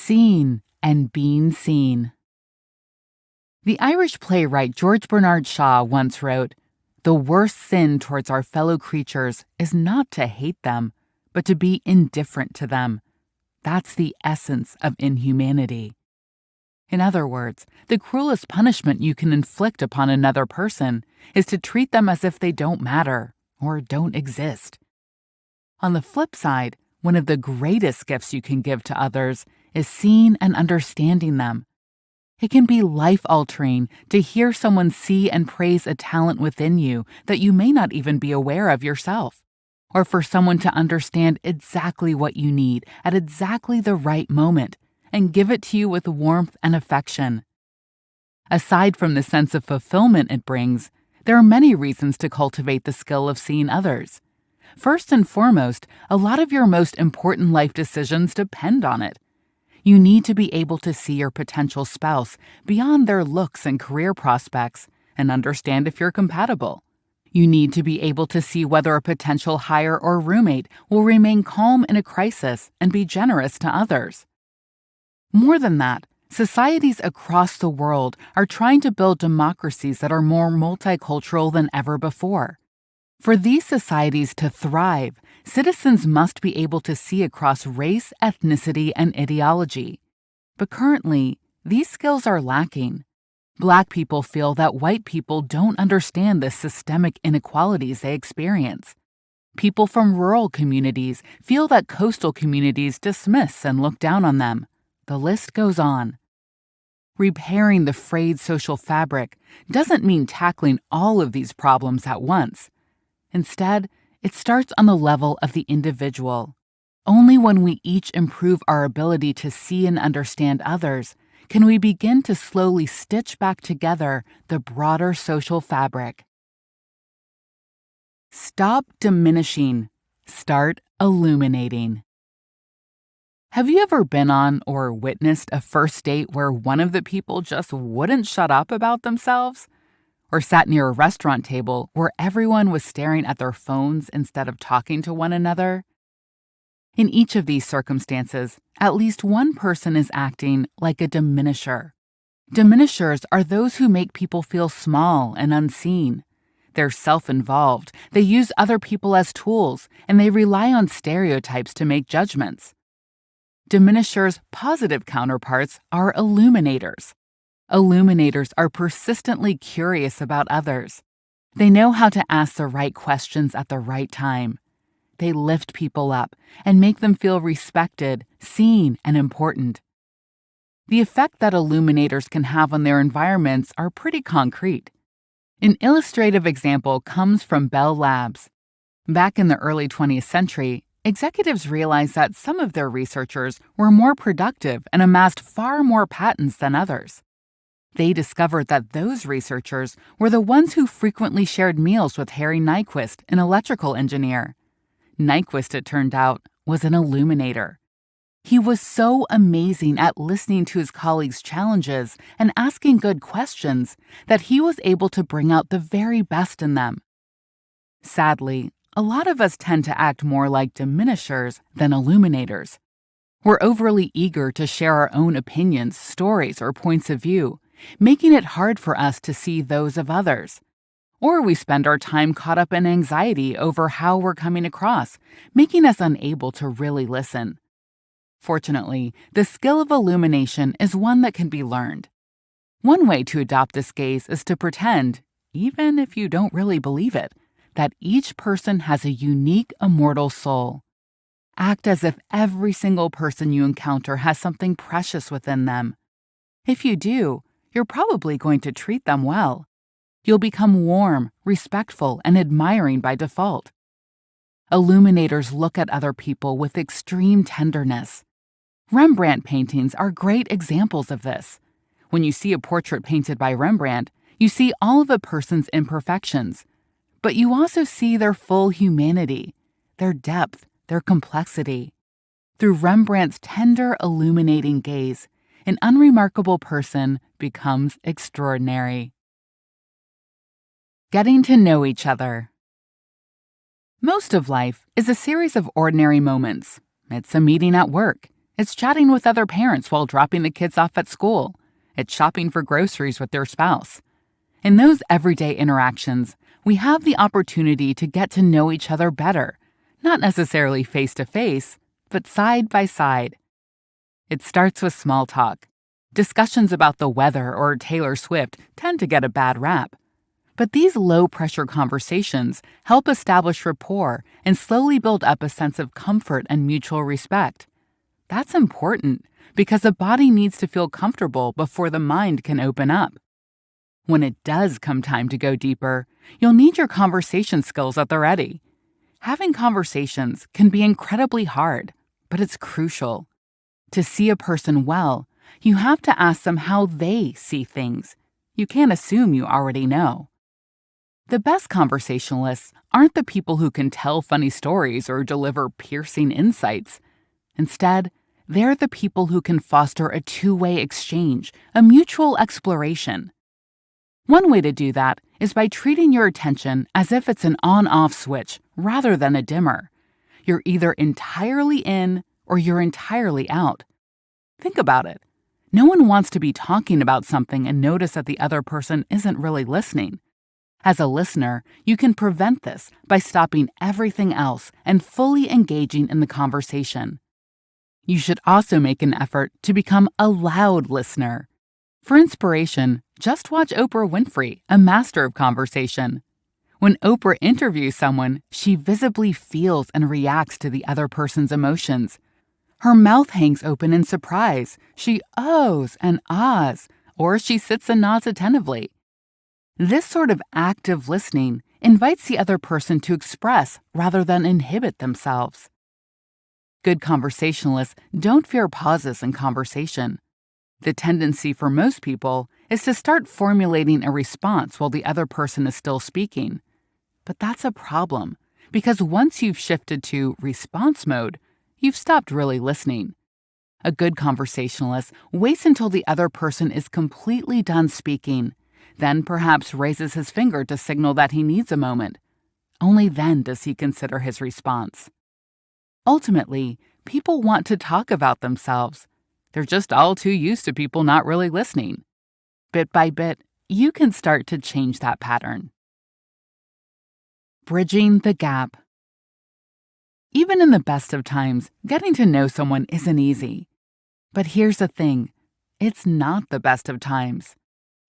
Seen and being seen. The Irish playwright George Bernard Shaw once wrote, "The worst sin towards our fellow creatures is not to hate them, but to be indifferent to them. That's the essence of inhumanity." In other words, the cruelest punishment you can inflict upon another person is to treat them as if they don't matter or don't exist. On the flip side, one of the greatest gifts you can give to others is seeing and understanding them. It can be life-altering to hear someone see and praise a talent within you that you may not even be aware of yourself, or for someone to understand exactly what you need at exactly the right moment and give it to you with warmth and affection. Aside from the sense of fulfillment it brings, there are many reasons to cultivate the skill of seeing others. First and foremost, a lot of your most important life decisions depend on it. You need to be able to see your potential spouse beyond their looks and career prospects and understand if you're compatible. You need to be able to see whether a potential hire or roommate will remain calm in a crisis and be generous to others. More than that, societies across the world are trying to build democracies that are more multicultural than ever before. For these societies to thrive, citizens must be able to see across race, ethnicity, and ideology. But currently, these skills are lacking. Black people feel that white people don't understand the systemic inequalities they experience. People from rural communities feel that coastal communities dismiss and look down on them. The list goes on. Repairing the frayed social fabric doesn't mean tackling all of these problems at once. Instead, it starts on the level of the individual. Only when we each improve our ability to see and understand others can we begin to slowly stitch back together the broader social fabric. Stop diminishing. Start illuminating. Have you ever been on or witnessed a first date where one of the people just wouldn't shut up about themselves? Or sat near a restaurant table where everyone was staring at their phones instead of talking to one another? In each of these circumstances, at least one person is acting like a diminisher. Diminishers are those who make people feel small and unseen. They're self-involved, they use other people as tools, and they rely on stereotypes to make judgments. Diminishers' positive counterparts are illuminators. Illuminators are persistently curious about others. They know how to ask the right questions at the right time. They lift people up and make them feel respected, seen, and important. The effect that illuminators can have on their environments are pretty concrete. An illustrative example comes from Bell Labs. Back in the early 20th century, executives realized that some of their researchers were more productive and amassed far more patents than others. They discovered that those researchers were the ones who frequently shared meals with Harry Nyquist, an electrical engineer. Nyquist, it turned out, was an illuminator. He was so amazing at listening to his colleagues' challenges and asking good questions that he was able to bring out the very best in them. Sadly, a lot of us tend to act more like diminishers than illuminators. We're overly eager to share our own opinions, stories, or points of view, making it hard for us to see those of others. Or we spend our time caught up in anxiety over how we're coming across, making us unable to really listen. Fortunately, the skill of illumination is one that can be learned. One way to adopt this gaze is to pretend, even if you don't really believe it, that each person has a unique, immortal soul. Act as if every single person you encounter has something precious within them. If you do, you're probably going to treat them well. You'll become warm, respectful, and admiring by default. Illuminators look at other people with extreme tenderness. Rembrandt paintings are great examples of this. When you see a portrait painted by Rembrandt, you see all of a person's imperfections, but you also see their full humanity, their depth, their complexity. Through Rembrandt's tender, illuminating gaze, an unremarkable person becomes extraordinary. Getting to know each other. Most of life is a series of ordinary moments. It's a meeting at work. It's chatting with other parents while dropping the kids off at school. It's shopping for groceries with their spouse. In those everyday interactions, we have the opportunity to get to know each other better, not necessarily face to face, but side by side. It starts with small talk. Discussions about the weather or Taylor Swift tend to get a bad rap. But these low-pressure conversations help establish rapport and slowly build up a sense of comfort and mutual respect. That's important because the body needs to feel comfortable before the mind can open up. When it does come time to go deeper, you'll need your conversation skills at the ready. Having conversations can be incredibly hard, but it's crucial. To see a person well, you have to ask them how they see things. You can't assume you already know. The best conversationalists aren't the people who can tell funny stories or deliver piercing insights. Instead, they're the people who can foster a two-way exchange, a mutual exploration. One way to do that is by treating your attention as if it's an on-off switch rather than a dimmer. You're either entirely in or you're entirely out. Think about it. No one wants to be talking about something and notice that the other person isn't really listening. As a listener, you can prevent this by stopping everything else and fully engaging in the conversation. You should also make an effort to become a loud listener. For inspiration, just watch Oprah Winfrey, a master of conversation. When Oprah interviews someone, she visibly feels and reacts to the other person's emotions. Her mouth hangs open in surprise. She ohs and ahs, or she sits and nods attentively. This sort of active listening invites the other person to express rather than inhibit themselves. Good conversationalists don't fear pauses in conversation. The tendency for most people is to start formulating a response while the other person is still speaking. But that's a problem, because once you've shifted to response mode, you've stopped really listening. A good conversationalist waits until the other person is completely done speaking, then perhaps raises his finger to signal that he needs a moment. Only then does he consider his response. Ultimately, people want to talk about themselves. They're just all too used to people not really listening. Bit by bit, you can start to change that pattern. Bridging the gap. Even in the best of times, getting to know someone isn't easy. But here's the thing, it's not the best of times.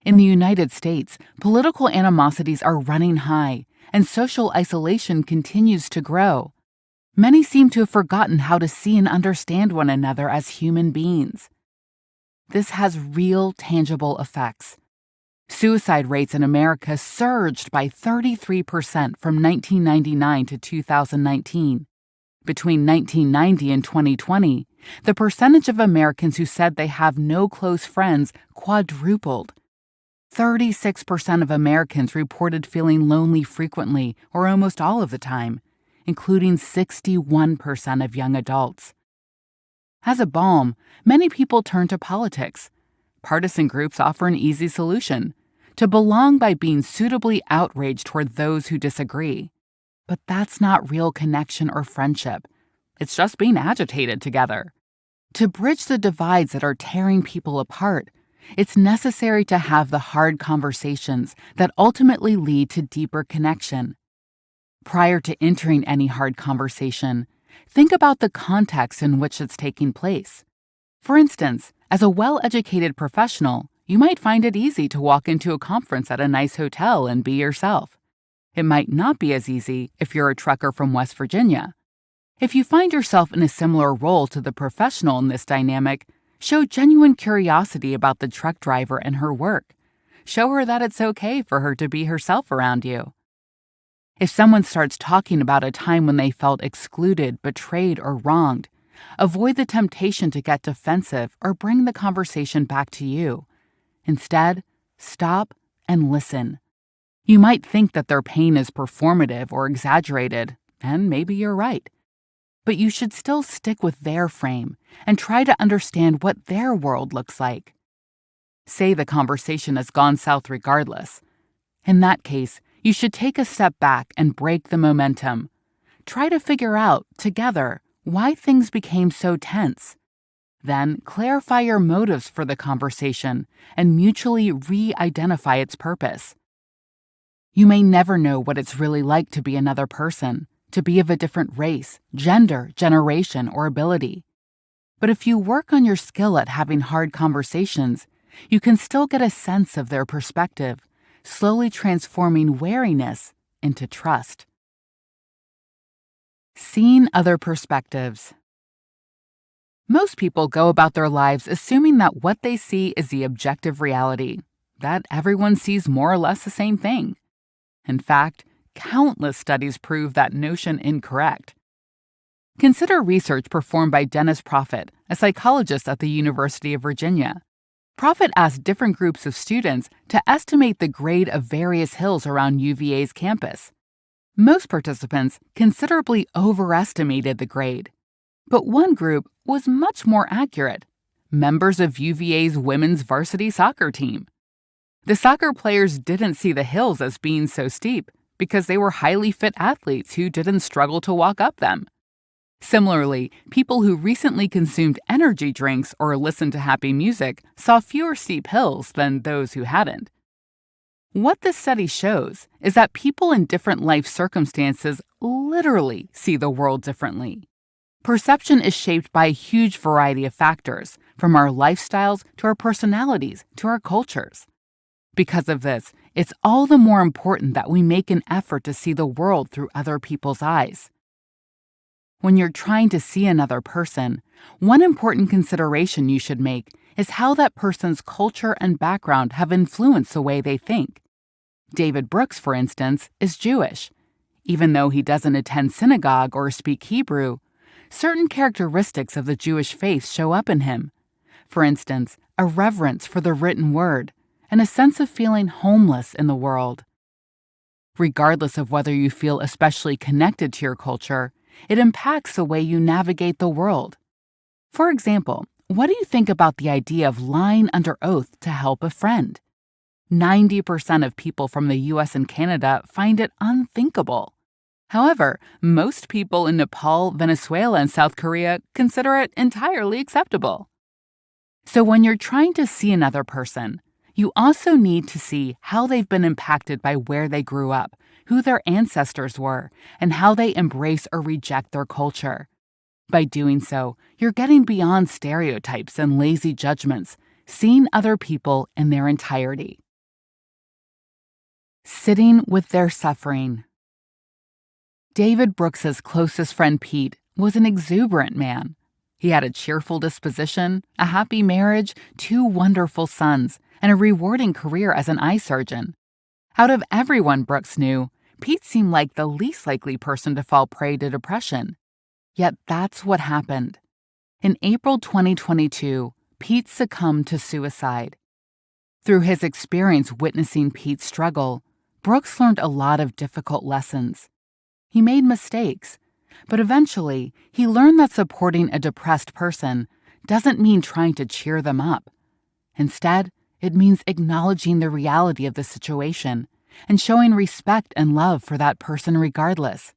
In the United States, political animosities are running high, and social isolation continues to grow. Many seem to have forgotten how to see and understand one another as human beings. This has real, tangible effects. Suicide rates in America surged by 33% from 1999 to 2019. Between 1990 and 2020, the percentage of Americans who said they have no close friends quadrupled. 36% of Americans reported feeling lonely frequently or almost all of the time, including 61% of young adults. As a balm, many people turn to politics. Partisan groups offer an easy solution: to belong by being suitably outraged toward those who disagree. But that's not real connection or friendship. It's just being agitated together. To bridge the divides that are tearing people apart, it's necessary to have the hard conversations that ultimately lead to deeper connection. Prior to entering any hard conversation, think about the context in which it's taking place. For instance, as a well-educated professional, you might find it easy to walk into a conference at a nice hotel and be yourself. It might not be as easy if you're a trucker from West Virginia. If you find yourself in a similar role to the professional in this dynamic, show genuine curiosity about the truck driver and her work. Show her that it's okay for her to be herself around you. If someone starts talking about a time when they felt excluded, betrayed, or wronged, avoid the temptation to get defensive or bring the conversation back to you. Instead, stop and listen. You might think that their pain is performative or exaggerated, and maybe you're right. But you should still stick with their frame and try to understand what their world looks like. Say the conversation has gone south regardless. In that case, you should take a step back and break the momentum. Try to figure out, together, why things became so tense. Then clarify your motives for the conversation and mutually re-identify its purpose. You may never know what it's really like to be another person, to be of a different race, gender, generation, or ability. But if you work on your skill at having hard conversations, you can still get a sense of their perspective, slowly transforming wariness into trust. Seeing other perspectives. Most people go about their lives assuming that what they see is the objective reality, that everyone sees more or less the same thing. In fact, countless studies prove that notion incorrect. Consider research performed by Dennis Proffitt, a psychologist at the University of Virginia. Proffitt asked different groups of students to estimate the grade of various hills around UVA's campus. Most participants considerably overestimated the grade. But one group was much more accurate: members of UVA's women's varsity soccer team. The soccer players didn't see the hills as being so steep because they were highly fit athletes who didn't struggle to walk up them. Similarly, people who recently consumed energy drinks or listened to happy music saw fewer steep hills than those who hadn't. What this study shows is that people in different life circumstances literally see the world differently. Perception is shaped by a huge variety of factors, from our lifestyles to our personalities to our cultures. Because of this, it's all the more important that we make an effort to see the world through other people's eyes. When you're trying to see another person, one important consideration you should make is how that person's culture and background have influenced the way they think. David Brooks, for instance, is Jewish. Even though he doesn't attend synagogue or speak Hebrew, certain characteristics of the Jewish faith show up in him. For instance, a reverence for the written word and a sense of feeling homeless in the world. Regardless of whether you feel especially connected to your culture, it impacts the way you navigate the world. For example, what do you think about the idea of lying under oath to help a friend? 90% of people from the US and Canada find it unthinkable. However, most people in Nepal, Venezuela, and South Korea consider it entirely acceptable. So when you're trying to see another person, you also need to see how they've been impacted by where they grew up, who their ancestors were, and how they embrace or reject their culture. By doing so, you're getting beyond stereotypes and lazy judgments, seeing other people in their entirety. Sitting with their suffering. David Brooks's closest friend Pete was an exuberant man. He had a cheerful disposition, a happy marriage, 2 wonderful sons, and a rewarding career as an eye surgeon. Out of everyone Brooks knew, Pete seemed like the least likely person to fall prey to depression. Yet that's what happened. In April 2022, Pete succumbed to suicide. Through his experience witnessing Pete's struggle, Brooks learned a lot of difficult lessons. He made mistakes, but eventually he learned that supporting a depressed person doesn't mean trying to cheer them up. Instead, it means acknowledging the reality of the situation and showing respect and love for that person regardless.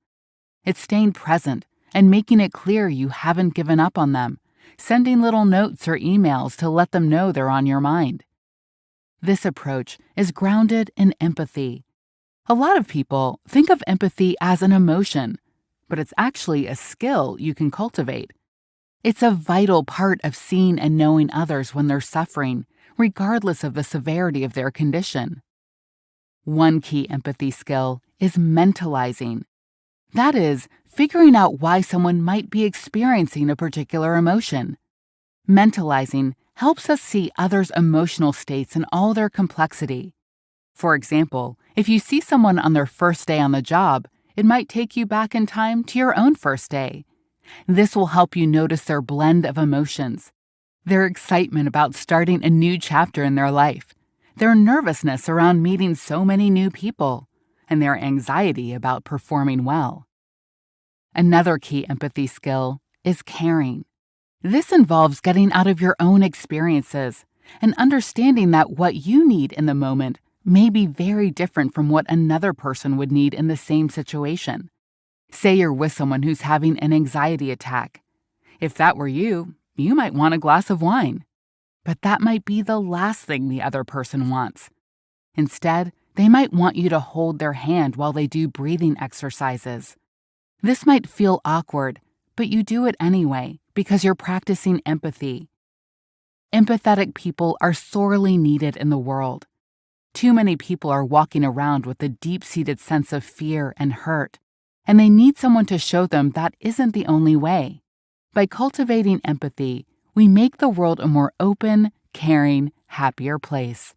It's staying present and making it clear you haven't given up on them, sending little notes or emails to let them know they're on your mind. This approach is grounded in empathy. A lot of people think of empathy as an emotion, but it's actually a skill you can cultivate. It's a vital part of seeing and knowing others when they're suffering, regardless of the severity of their condition. One key empathy skill is mentalizing. That is, figuring out why someone might be experiencing a particular emotion. Mentalizing helps us see others' emotional states in all their complexity. For example, if you see someone on their first day on the job, it might take you back in time to your own first day. This will help you notice their blend of emotions, their excitement about starting a new chapter in their life, their nervousness around meeting so many new people, and their anxiety about performing well. Another key empathy skill is caring. This involves getting out of your own experiences and understanding that what you need in the moment may be very different from what another person would need in the same situation. Say you're with someone who's having an anxiety attack. If that were you, You might want a glass of wine, but that might be the last thing the other person wants. Instead, they might want you to hold their hand while they do breathing exercises. This might feel awkward, but you do it anyway because you're practicing empathy. Empathetic people are sorely needed in the world. Too many people are walking around with a deep-seated sense of fear and hurt, and they need someone to show them that isn't the only way. By cultivating empathy, we make the world a more open, caring, happier place.